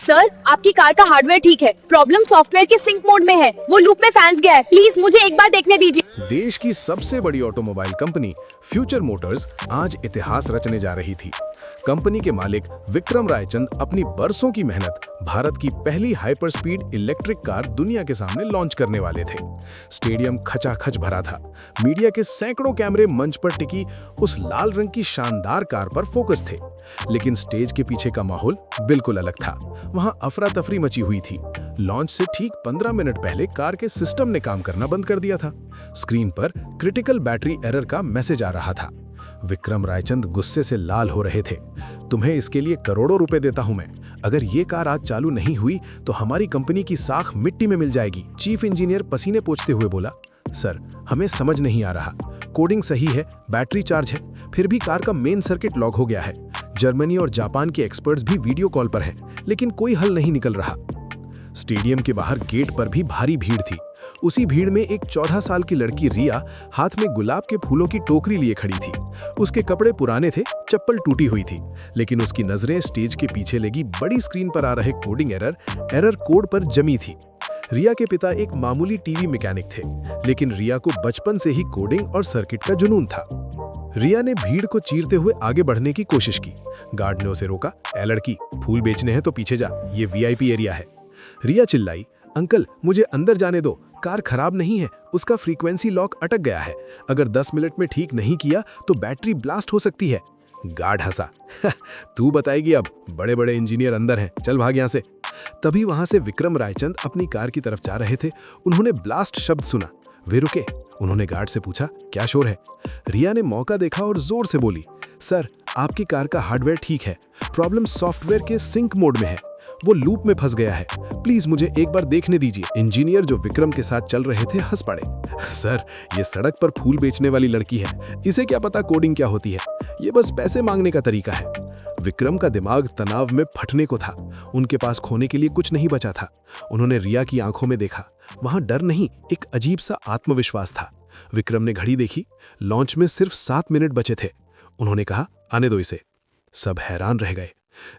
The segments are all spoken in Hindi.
सर, आपकी कार का हार्डवेयर ठीक है, प्रॉब्लम सॉफ्टवेयर के सिंक मोड में है। वो लूप में फैंस गया है। प्लीज मुझे एक बार देखने दीजिए। देश की सबसे बड़ी ऑटोमोबाइल कंपनी फ्यूचर मोटर्स आज इतिहास रचने जा रही थी। कंपनी के मालिक विक्रम रायचंद अपनी बरसों की मेहनत भारत की पहली हाइपर स्पीड इलेक्ट्रिक कार दुनिया के सामने लॉन्च करने वाले थे। स्टेडियम खचाखच भरा था। मीडिया के सैकड़ों कैमरे मंच पर टिकी उस लाल रंग की शानदार कार पर फोकस थे। लेकिन स्टेज के पीछे का माहौल बिल्कुल अलग था। वहां अफरा तफरी मची हुई थी। लॉन्च से ठीक 15 मिनट पहले कार के सिस्टम ने काम करना बंद कर दिया था। स्क्रीन पर क्रिटिकल बैटरी एरर का मैसेज आ रहा था। विक्रम रायचंद गुस्से से लाल हो रहे थे। तुम्हें इसके लिए करोड़ों रुपए देता हूं मैं। अगर ये कार आज चालू नहीं हुई तो हमारी कंपनी की साख मिट्टी में मिल जाएगी। चीफ इंजीनियर पसीने पोंछते हुए बोला, सर, हमें समझ नहीं आ रहा। कोडिंग सही है, बैटरी चार्ज है, फिर भी कार का मेन सर्किट लॉक हो गया है। जर्मनी और जापान के एक्सपर्ट्स भी वीडियो कॉल पर हैं, लेकिन कोई हल नहीं निकल रहा। स्टेडियम के बाहर गेट पर भी भारी भीड़ थी। उसी भीड़ में एक 14 साल की लड़की रिया हाथ में गुलाब के फूलों की टोकरी लिए खड़ी थी। उसके कपड़े पुराने थे, चप्पल टूटी हुई थी, लेकिन उसकी नजरें स्टेज के पीछे लगी बड़ी स्क्रीन पर आ रहे कोडिंग एरर कोड पर जमी थी। रिया के पिता एक मामूली टीवी मैकेनिक थे, लेकिन रिया को बचपन से ही कोडिंग और सर्किट का जुनून था। रिया ने भीड़ को चीरते हुए आगे बढ़ने की कोशिश की। गार्ड ने उसे रोका। ए लड़की, फूल बेचने हैं तो पीछे जा, ये वीआईपी एरिया है। रिया चिल्लाई, अंकल मुझे अंदर जाने दो, कार खराब नहीं है, उसका फ्रीक्वेंसी लॉक अटक गया है। अगर 10 मिनट में ठीक नहीं किया तो बैटरी ब्लास्ट हो सकती है। गार्ड हंसा, तू बताएगी अब, बड़े बड़े इंजीनियर अंदर हैं, चल भाग यहाँ से। तभी वहां से विक्रम रायचंद अपनी कार की तरफ जा रहे थे। उन्होंने ब्लास्ट शब्द सुना। वे रुके। उन्होंने गार्ड से पूछा, क्या शोर है? रिया ने मौका देखा और जोर से बोली, सर, आपकी कार का हार्डवेयर ठीक है, प्रॉब्लम सॉफ्टवेयर के सिंक मोड में है, वो लूप में फंस गया है, प्लीज मुझे एक बार देखने दीजिए। इंजीनियर जो विक्रम के साथ चल रहे थे हंस पड़े। सर, ये सड़क पर फूल बेचने वाली लड़की है, इसे क्या पता कोडिंग क्या होती है, ये बस पैसे मांगने का तरीका है। विक्रम का दिमाग तनाव में फटने को था। उनके पास खोने के लिए कुछ नहीं बचा था। उन्होंने रिया की आंखों में देखा। वहां डर नहीं, एक अजीब सा आत्मविश्वास था। विक्रम ने घड़ी देखी। लॉन्च में सिर्फ 7 मिनट बचे थे। उन्होंने कहा, आने दो इसे। सब हैरान रह गए।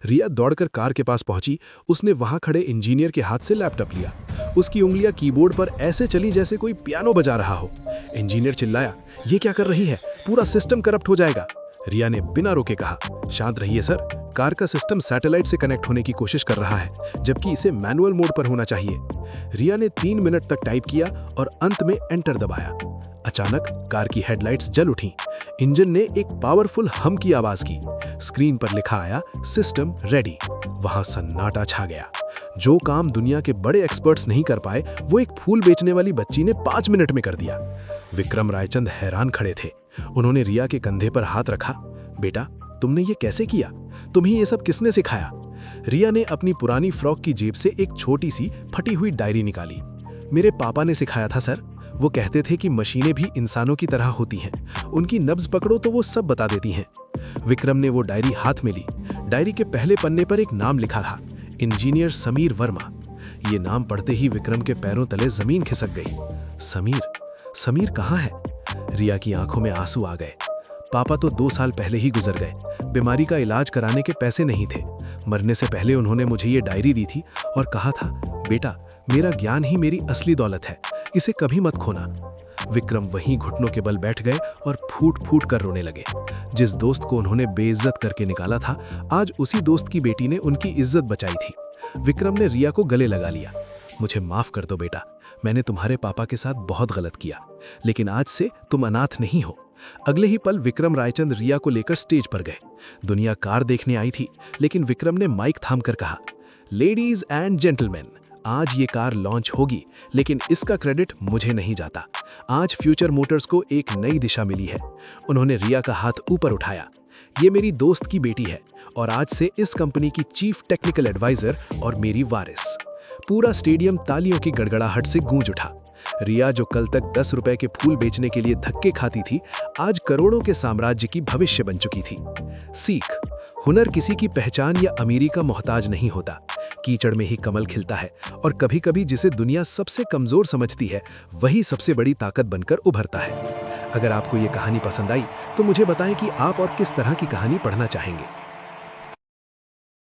रिया दौड़कर कार के पास पहुंची। उसने वहां खड़े इंजीनियर के हाथ से लैपटॉप लिया। उसकी उंगलियां कीबोर्ड पर ऐसे चली जैसे कोई पियानो बजा रहा हो। इंजीनियर चिल्लाया, ये क्या कर रही है, पूरा सिस्टम करप्ट हो जाएगा। रिया ने बिना रोके कहा, शांत रहिए सर, कार का सिस्टम सैटेलाइट से कनेक्ट होने की कोशिश कर रहा है, जबकि इसे मैनुअल मोड पर होना चाहिए। रिया ने 3 मिनट तक टाइप किया और अंत में एंटर दबाया। अचानक कार की हेडलाइट्स जल उठीं। इंजन ने एक पावरफुल हम की आवाज की। स्क्रीन पर लिखा आया, सिस्टम रेडी। वहां सन्नाटा छा गया। जो काम दुनिया के बड़े एक्सपर्ट्स नहीं कर पाए, वो एक फूल बेचने वाली बच्ची ने 5 मिनट में कर दिया। विक्रम रायचंद हैरान खड़े थे। उन्होंने रिया के कंधे पर हाथ रखा। बेटा, तुमने ये कैसे किया? तुम्हें ये सब किसने सिखाया? रिया ने अपनी पुरानी फ्रॉक की जेब से एक छोटी सी फटी हुई डायरी निकाली। मेरे पापा ने सिखाया था सर। वो कहते थे कि मशीनें भी इंसानों की तरह होती हैं, उनकी नब्ज पकड़ो तो वो सब बता देती हैं। विक्रम ने वो डायरी हाथ में ली। डायरी के पहले पन्ने पर एक नाम लिखा था, इंजीनियर समीर वर्मा। ये नाम पढ़ते ही विक्रम के पैरों तले जमीन खिसक गई। समीर कहाँ है? रिया की आंखों में आंसू आ गए। पापा तो 2 साल पहले ही गुजर गए। बीमारी का इलाज कराने के पैसे नहीं थे। मरने से पहले उन्होंने मुझे ये डायरी दी थी और कहा था, बेटा, मेरा ज्ञान ही मेरी असली दौलत है, इसे कभी मत खोना। विक्रम वहीं घुटनों के बल बैठ गए और फूट फूट कर रोने लगे। जिस दोस्त को उन्होंने बेइज्जत करके निकाला था, आज उसी दोस्त की बेटी ने उनकी इज्जत बचाई थी। विक्रम ने रिया को गले लगा लिया। मुझे माफ कर दो बेटा, मैंने तुम्हारे पापा के साथ बहुत गलत किया, लेकिन आज से तुम अनाथ नहीं हो। अगले ही पल विक्रम रायचंद रिया को लेकर स्टेज पर गए। दुनिया कार देखने आई थी, लेकिन विक्रम ने माइक थामकर कहा, लेडीज एंड जेंटलमैन, आज ये कार लॉन्च होगी, लेकिन इसका क्रेडिट मुझे नहीं जाता। आज फ्यूचर मोटर्स को एक नई दिशा मिली है। उन्होंने रिया का हाथ ऊपर उठाया। ये मेरी दोस्त की बेटी है और आज से इस कंपनी की चीफ टेक्निकल एडवाइजर और मेरी वारिस। पूरा स्टेडियम तालियों की गड़गड़ाहट से गूंज उठा। रिया, जो कल तक 10 रुपए के फूल बेचने के लिए धक्के खाती थी, आज करोड़ों के साम्राज्य की भविष्य बन चुकी थी। सीख, हुनर किसी की पहचान या अमीरी का मोहताज नहीं होता। कीचड़ में ही कमल खिलता है और कभी-कभी जिसे दुनिया सबसे कमजोर समझती है, वही सबसे बड़ी ताकत बनकर उभरता है। अगर आपको ये कहानी पसंद आई तो मुझे बताएं कि आप और किस तरह की कहानी पढ़ना चाहेंगे।